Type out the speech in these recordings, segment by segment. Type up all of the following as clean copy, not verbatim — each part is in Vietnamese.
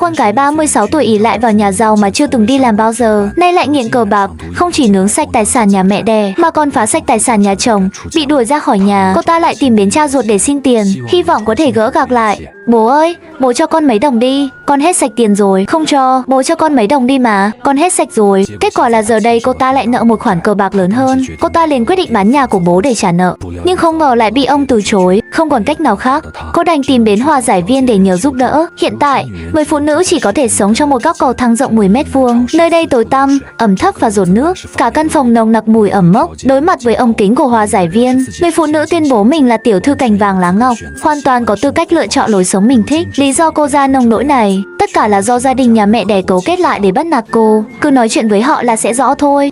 con gái 36 tuổi ỷ lại vào nhà giàu mà chưa từng đi làm bao giờ, nay lại nghiện cờ bạc, không chỉ nướng sạch tài sản nhà mẹ đẻ mà còn phá sạch tài sản nhà chồng, bị đuổi ra khỏi nhà. Cô ta lại tìm đến cha ruột để xin tiền, hy vọng có thể gỡ gạc lại. Bố ơi, bố cho con mấy đồng đi, con hết sạch tiền rồi. Không cho, bố cho con mấy đồng đi mà, con hết sạch rồi. Kết quả là giờ đây cô ta lại nợ một khoản cờ bạc lớn hơn. Cô ta liền quyết định bán nhà của bố để trả nợ, nhưng không ngờ lại bị ông từ chối. Không còn cách nào khác, cô đành tìm đến hòa giải viên để nhờ giúp đỡ. Hiện tại, người phụ nữ chỉ có thể sống trong một góc cầu thang rộng 10 mét vuông. Nơi đây tối tăm, ẩm thấp và dột nước. Cả căn phòng nồng nặc mùi ẩm mốc. Đối mặt với ống kính của hòa giải viên, người phụ nữ tuyên bố mình là tiểu thư cành vàng lá ngọc, hoàn toàn có tư cách lựa chọn lối sống mình thích. Lý do cô ra nông nỗi này, tất cả là do gia đình nhà mẹ đẻ cấu kết lại để bắt nạt cô. Cứ nói chuyện với họ là sẽ rõ thôi.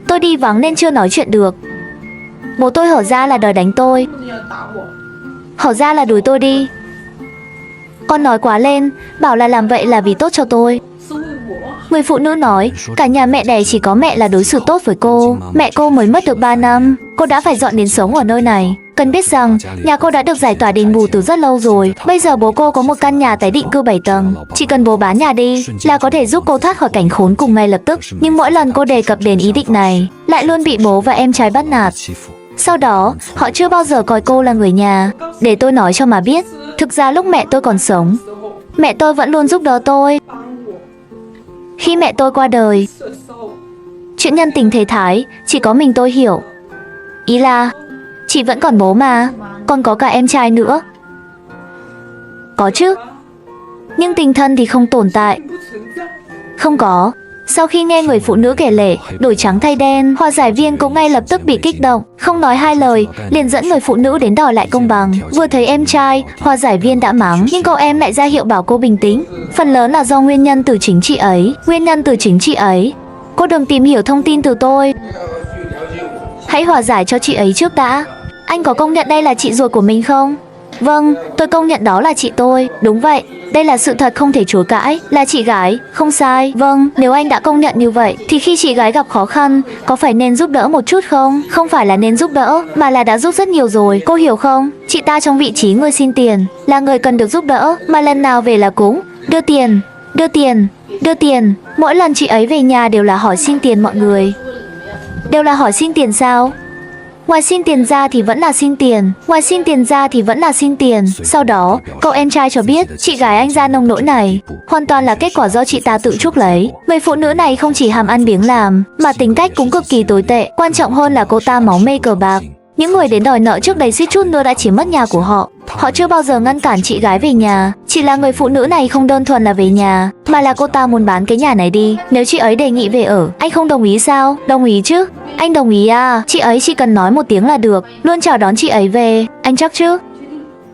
Tôi đi vắng nên chưa nói chuyện được. Bố tôi hở ra là đòi đánh tôi, hở ra là đuổi tôi đi. Con nói quá lên, bảo là làm vậy là vì tốt cho tôi. Người phụ nữ nói, cả nhà mẹ đẻ chỉ có mẹ là đối xử tốt với cô. Mẹ cô mới mất được 3 năm, cô đã phải dọn đến sống ở nơi này. Cần biết rằng, nhà cô đã được giải tỏa đền bù từ rất lâu rồi. Bây giờ bố cô có một căn nhà tái định cư 7 tầng. Chỉ cần bố bán nhà đi là có thể giúp cô thoát khỏi cảnh khốn cùng ngay lập tức. Nhưng mỗi lần cô đề cập đến ý định này, lại luôn bị bố và em trai bắt nạt. Sau đó, họ chưa bao giờ coi cô là người nhà. Để tôi nói cho mà biết, thực ra lúc mẹ tôi còn sống, mẹ tôi vẫn luôn giúp đỡ tôi. Khi mẹ tôi qua đời, chuyện nhân tình thế thái, chỉ có mình tôi hiểu. Ý là, chị vẫn còn bố mà, còn có cả em trai nữa. Có chứ, nhưng tình thân thì không tồn tại. Không có. Sau khi nghe người phụ nữ kể lể, đổi trắng thay đen, hòa giải viên cũng ngay lập tức bị kích động, không nói hai lời, liền dẫn người phụ nữ đến đòi lại công bằng. Vừa thấy em trai, hòa giải viên đã mắng, nhưng cậu em lại ra hiệu bảo cô bình tĩnh. Phần lớn là do nguyên nhân từ chính chị ấy. Cô đừng tìm hiểu thông tin từ tôi. Hãy hòa giải cho chị ấy trước đã. Anh có công nhận đây là chị ruột của mình không? Vâng, tôi công nhận đó là chị tôi. Đúng vậy, đây là sự thật không thể chối cãi, là chị gái, không sai. Vâng, nếu anh đã công nhận như vậy, thì khi chị gái gặp khó khăn, có phải nên giúp đỡ một chút không? Không phải là nên giúp đỡ, mà là đã giúp rất nhiều rồi, cô hiểu không? Chị ta trong vị trí người xin tiền, là người cần được giúp đỡ, mà lần nào về là cũng đưa tiền. Mỗi lần chị ấy về nhà đều là hỏi xin tiền mọi người. Đều là hỏi xin tiền sao? Ngoài xin tiền ra thì vẫn là xin tiền. Sau đó, cậu em trai cho biết chị gái anh ra nông nỗi này hoàn toàn là kết quả do chị ta tự chuốc lấy. Người phụ nữ này không chỉ hàm ăn biếng làm, mà tính cách cũng cực kỳ tồi tệ. Quan trọng hơn là cô ta máu mê cờ bạc. Những người đến đòi nợ trước đây suýt chút nữa đã chiếm mất nhà của họ. Họ chưa bao giờ ngăn cản chị gái về nhà. Chỉ là người phụ nữ này không đơn thuần là về nhà, mà là cô ta muốn bán cái nhà này đi. Nếu chị ấy đề nghị về ở, anh không đồng ý sao? Đồng ý chứ? Anh đồng ý à? Chị ấy chỉ cần nói một tiếng là được, luôn chào đón chị ấy về. Anh chắc chứ?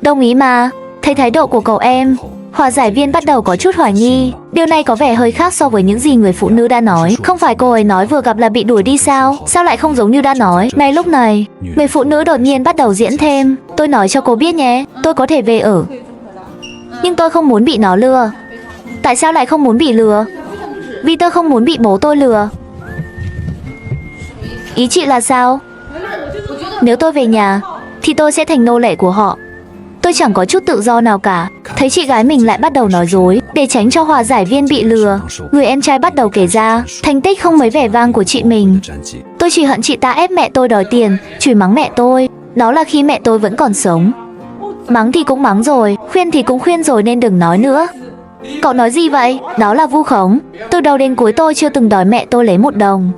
Đồng ý mà. Thấy thái độ của cậu em, hòa giải viên bắt đầu có chút hoài nghi. Điều này có vẻ hơi khác so với những gì người phụ nữ đã nói. Không phải cô ấy nói vừa gặp là bị đuổi đi sao? Sao lại không giống như đã nói? Ngay lúc này, người phụ nữ đột nhiên bắt đầu diễn thêm. Tôi nói cho cô biết nhé, tôi có thể về ở, nhưng tôi không muốn bị nó lừa. Tại sao lại không muốn bị lừa? Vì tôi không muốn bị bố tôi lừa. Ý chị là sao? Nếu tôi về nhà, thì tôi sẽ thành nô lệ của họ. Tôi chẳng có chút tự do nào cả. Thấy chị gái mình lại bắt đầu nói dối. Để tránh cho hòa giải viên bị lừa, người em trai bắt đầu kể ra thành tích không mấy vẻ vang của chị mình. Tôi chỉ hận chị ta ép mẹ tôi đòi tiền, chửi mắng mẹ tôi. Đó là khi mẹ tôi vẫn còn sống. Mắng thì cũng mắng rồi, khuyên thì cũng khuyên rồi nên đừng nói nữa. Cậu nói gì vậy? Đó là vu khống. Từ đầu đến cuối tôi chưa từng đòi mẹ tôi lấy 1 đồng.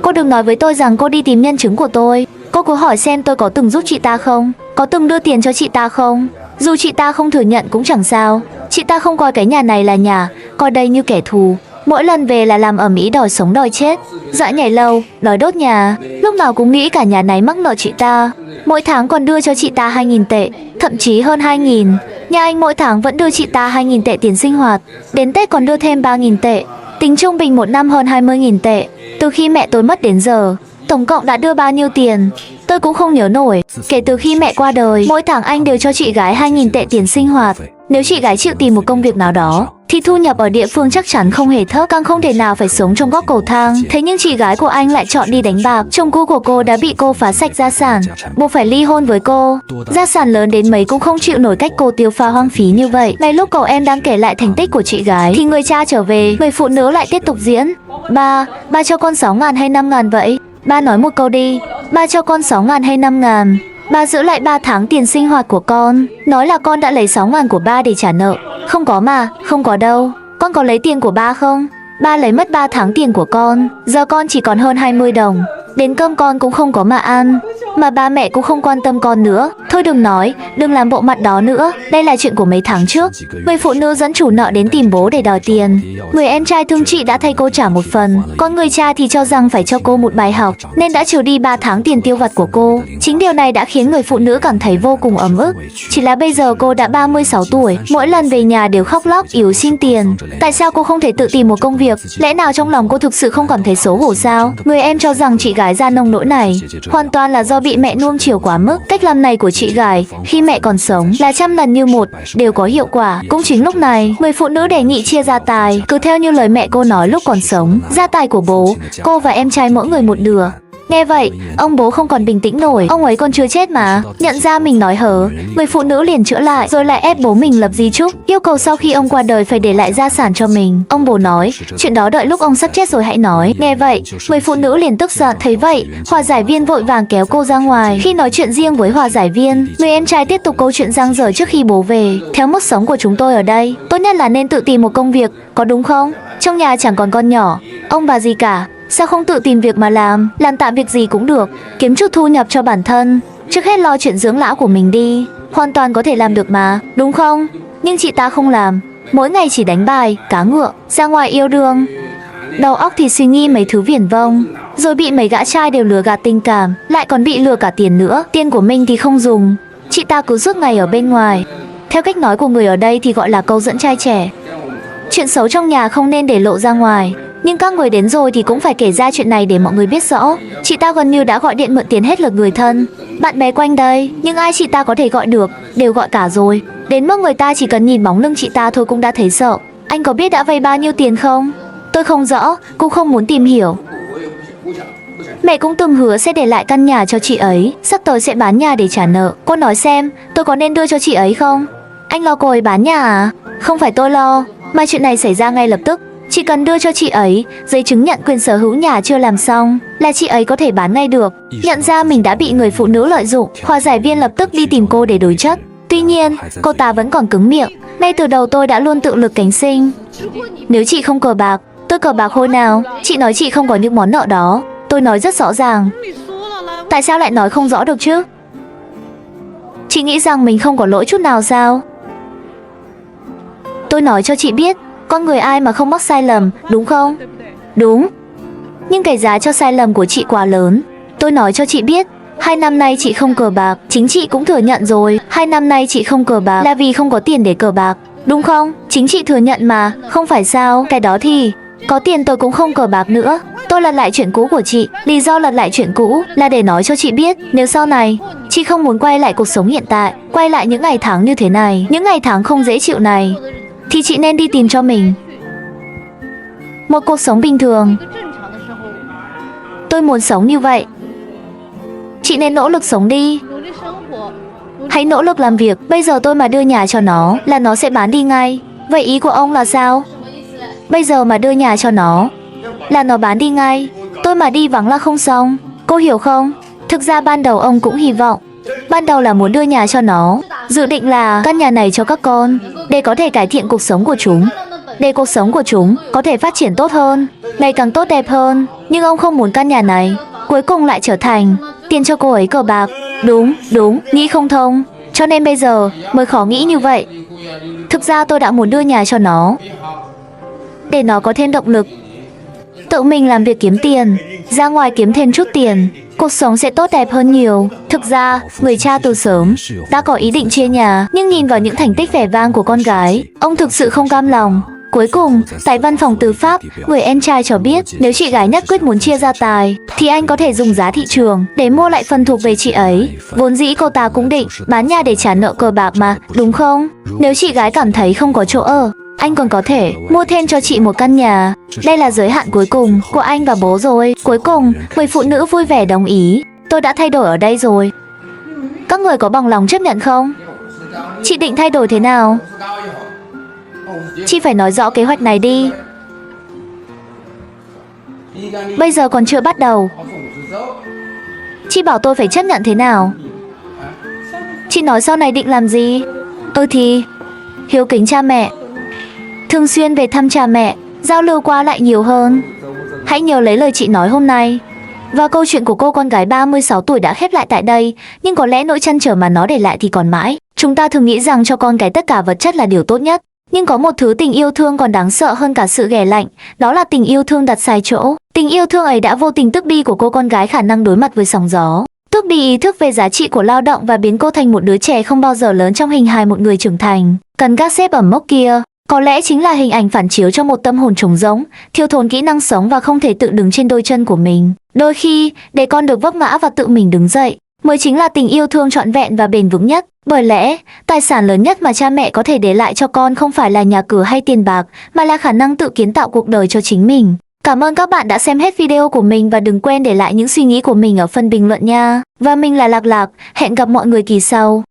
Cô đừng nói với tôi rằng cô đi tìm nhân chứng của tôi. Cô cứ hỏi xem tôi có từng giúp chị ta không, có từng đưa tiền cho chị ta không. Dù chị ta không thừa nhận cũng chẳng sao. Chị ta không coi cái nhà này là nhà, coi đây như kẻ thù. Mỗi lần về là làm ầm ĩ đòi sống đòi chết, dọa nhảy lầu, đòi đốt nhà. Lúc nào cũng nghĩ cả nhà này mắc nợ chị ta. Mỗi tháng còn đưa cho chị ta 2.000 tệ, thậm chí hơn 2.000. Nhà anh mỗi tháng vẫn đưa chị ta 2.000 tệ tiền sinh hoạt, đến Tết còn đưa thêm 3.000 tệ. Tính trung bình một năm hơn 20.000 tệ. Từ khi mẹ tôi mất đến giờ, tổng cộng đã đưa bao nhiêu tiền? Tôi cũng không nhớ nổi. Kể từ khi mẹ qua đời, mỗi tháng anh đều cho chị gái 2.000 tệ tiền sinh hoạt. Nếu chị gái chịu tìm một công việc nào đó, thì thu nhập ở địa phương chắc chắn không hề thấp, càng không thể nào phải sống trong góc cầu thang. Thế nhưng chị gái của anh lại chọn đi đánh bạc. Chồng cũ của cô đã bị cô phá sạch gia sản, buộc phải ly hôn với cô. Gia sản lớn đến mấy cũng không chịu nổi cách cô tiêu pha hoang phí như vậy. Ngay lúc cậu em đang kể lại thành tích của chị gái thì người cha trở về, người phụ nữ lại tiếp tục diễn. Ba cho con 6.000 hay 5.000 vậy? Ba nói một câu đi. Ba cho con 6.000 hay 5.000? Ba giữ lại 3 tháng tiền sinh hoạt của con. Nói là con đã lấy 6.000 của ba để trả nợ. Không có mà, không có đâu. Con có lấy tiền của ba không? Ba lấy mất 3 tháng tiền của con. Giờ con chỉ còn hơn 20 đồng. Đến cơm con cũng không có mà ăn. Mà ba mẹ cũng không quan tâm con nữa. Thôi đừng nói, đừng làm bộ mặt đó nữa. Đây là chuyện của mấy tháng trước. Người phụ nữ dẫn chủ nợ đến tìm bố để đòi tiền. Người em trai thương chị đã thay cô trả một phần. Còn người cha thì cho rằng phải cho cô một bài học, nên đã trừ đi 3 tháng tiền tiêu vặt của cô. Chính điều này đã khiến người phụ nữ cảm thấy vô cùng ấm ức. Chỉ là bây giờ cô đã 36 tuổi. Mỗi lần về nhà đều khóc lóc yếu xin tiền. Tại sao cô không thể tự tìm một công việc? Lẽ nào trong lòng cô thực sự không cảm thấy xấu hổ sao? Người em cho rằng chị gái ra nông nỗi này hoàn toàn là do bị mẹ nuông chiều quá mức. Cách làm này của chị gái khi mẹ còn sống là trăm lần như một, đều có hiệu quả. Cũng chính lúc này, người phụ nữ đề nghị chia gia tài, cứ theo như lời mẹ cô nói lúc còn sống. Gia tài của bố, cô và em trai mỗi người một nửa. Nghe vậy, ông bố không còn bình tĩnh nổi. Ông ấy còn chưa chết mà. Nhận ra mình nói hớ, người phụ nữ liền chữa lại, rồi lại ép bố mình lập di chúc, yêu cầu sau khi ông qua đời phải để lại gia sản cho mình. Ông bố nói, chuyện đó đợi lúc ông sắp chết rồi hãy nói. Nghe vậy, người phụ nữ liền tức giận. Thấy vậy, hòa giải viên vội vàng kéo cô ra ngoài. Khi nói chuyện riêng với hòa giải viên, người em trai tiếp tục câu chuyện dang dở trước khi bố về. Theo mức sống của chúng tôi ở đây, tốt nhất là nên tự tìm một công việc, có đúng không? Trong nhà chẳng còn con nhỏ, ông bà gì cả. Sao không tự tìm việc mà làm tạm việc gì cũng được, kiếm chút thu nhập cho bản thân. Trước hết lo chuyện dưỡng lão của mình đi, hoàn toàn có thể làm được mà, đúng không? Nhưng chị ta không làm, mỗi ngày chỉ đánh bài, cá ngựa, ra ngoài yêu đương. Đầu óc thì suy nghĩ mấy thứ viển vông, rồi bị mấy gã trai đều lừa gạt tình cảm, lại còn bị lừa cả tiền nữa. Tiền của mình thì không dùng, chị ta cứ suốt ngày ở bên ngoài. Theo cách nói của người ở đây thì gọi là câu dẫn trai trẻ. Chuyện xấu trong nhà không nên để lộ ra ngoài, nhưng các người đến rồi thì cũng phải kể ra chuyện này để mọi người biết rõ. Chị ta gần như đã gọi điện mượn tiền hết lượt người thân, bạn bè quanh đây, nhưng ai chị ta có thể gọi được, đều gọi cả rồi. Đến mức người ta chỉ cần nhìn bóng lưng chị ta thôi cũng đã thấy sợ. Anh có biết đã vay bao nhiêu tiền không? Tôi không rõ, cũng không muốn tìm hiểu. Mẹ cũng từng hứa sẽ để lại căn nhà cho chị ấy, sắp tới sẽ bán nhà để trả nợ. Cô nói xem, tôi có nên đưa cho chị ấy không? Anh lo cô ấy bán nhà à? Không phải tôi lo, mà chuyện này xảy ra ngay lập tức. Chỉ cần đưa cho chị ấy giấy chứng nhận quyền sở hữu nhà chưa làm xong là chị ấy có thể bán ngay được. Nhận ra mình đã bị người phụ nữ lợi dụng, hòa giải viên lập tức đi tìm cô để đối chất. Tuy nhiên, cô ta vẫn còn cứng miệng. Ngay từ đầu tôi đã luôn tự lực cánh sinh. Nếu chị không cờ bạc, tôi cờ bạc hồi nào? Chị nói chị không có những món nợ đó. Tôi nói rất rõ ràng. Tại sao lại nói không rõ được chứ? Chị nghĩ rằng mình không có lỗi chút nào sao? Tôi nói cho chị biết, con người ai mà không mắc sai lầm, đúng không? Đúng. Nhưng cái giá cho sai lầm của chị quá lớn. Tôi nói cho chị biết, 2 năm nay chị không cờ bạc, chính chị cũng thừa nhận rồi. 2 năm nay chị không cờ bạc là vì không có tiền để cờ bạc, đúng không? Chính chị thừa nhận mà, không phải sao? Cái đó thì, có tiền tôi cũng không cờ bạc nữa. Tôi lật lại chuyện cũ của chị. Lý do lật lại chuyện cũ là để nói cho chị biết, nếu sau này chị không muốn quay lại cuộc sống hiện tại, quay lại những ngày tháng như thế này, những ngày tháng không dễ chịu này, thì chị nên đi tìm cho mình một cuộc sống bình thường. Tôi muốn sống như vậy. Chị nên nỗ lực sống đi. Hãy nỗ lực làm việc. Bây giờ tôi mà đưa nhà cho nó là nó sẽ bán đi ngay. Vậy ý của ông là sao? Bây giờ mà đưa nhà cho nó là nó bán đi ngay. Tôi mà đi vắng là không xong. Cô hiểu không? Thực ra ban đầu ông cũng hy vọng, ban đầu là muốn đưa nhà cho nó, dự định là căn nhà này cho các con, để có thể cải thiện cuộc sống của chúng, để cuộc sống của chúng có thể phát triển tốt hơn, ngày càng tốt đẹp hơn. Nhưng ông không muốn căn nhà này cuối cùng lại trở thành tiền cho cô ấy cờ bạc. Đúng, nghĩ không thông, cho nên bây giờ mới khó nghĩ như vậy. Thực ra tôi đã muốn đưa nhà cho nó, để nó có thêm động lực, tự mình làm việc kiếm tiền, ra ngoài kiếm thêm chút tiền, cuộc sống sẽ tốt đẹp hơn nhiều. Thực ra, người cha từ sớm đã có ý định chia nhà, nhưng nhìn vào những thành tích vẻ vang của con gái, ông thực sự không cam lòng. Cuối cùng, tại văn phòng tư pháp, người em trai cho biết nếu chị gái nhất quyết muốn chia gia tài, thì anh có thể dùng giá thị trường để mua lại phần thuộc về chị ấy. Vốn dĩ cô ta cũng định bán nhà để trả nợ cờ bạc mà, đúng không? Nếu chị gái cảm thấy không có chỗ ở, Anh còn có thể mua thêm cho chị một căn nhà. Đây là giới hạn cuối cùng của anh và bố rồi. Cuối cùng, người phụ nữ vui vẻ đồng ý. Tôi đã thay đổi ở đây rồi. Các người có bằng lòng chấp nhận không? Chị định thay đổi thế nào? Chị phải nói rõ kế hoạch này đi. Bây giờ còn chưa bắt đầu. Chị bảo tôi phải chấp nhận thế nào? Chị nói sau này định làm gì? Thì hiếu kính cha mẹ, thường xuyên về thăm cha mẹ, giao lưu qua lại nhiều hơn. Hãy nhớ lấy lời chị nói hôm nay. Và câu chuyện của cô con gái 36 tuổi đã khép lại tại đây, nhưng có lẽ nỗi trăn trở mà nó để lại thì còn mãi. Chúng ta thường nghĩ rằng cho con cái tất cả vật chất là điều tốt nhất, nhưng có một thứ tình yêu thương còn đáng sợ hơn cả sự ghẻ lạnh, đó là tình yêu thương đặt sai chỗ. Tình yêu thương ấy đã vô tình tước đi của cô con gái khả năng đối mặt với sóng gió, tước đi ý thức về giá trị của lao động và biến cô thành một đứa trẻ không bao giờ lớn trong hình hài một người trưởng thành, cần gác xếp ẩm mốc kia. Có lẽ chính là hình ảnh phản chiếu cho một tâm hồn trống rỗng, thiếu thốn kỹ năng sống và không thể tự đứng trên đôi chân của mình. Đôi khi, để con được vấp ngã và tự mình đứng dậy, mới chính là tình yêu thương trọn vẹn và bền vững nhất. Bởi lẽ, tài sản lớn nhất mà cha mẹ có thể để lại cho con không phải là nhà cửa hay tiền bạc, mà là khả năng tự kiến tạo cuộc đời cho chính mình. Cảm ơn các bạn đã xem hết video của mình và đừng quên để lại những suy nghĩ của mình ở phần bình luận nha. Và mình là Lạc Lạc, hẹn gặp mọi người kỳ sau.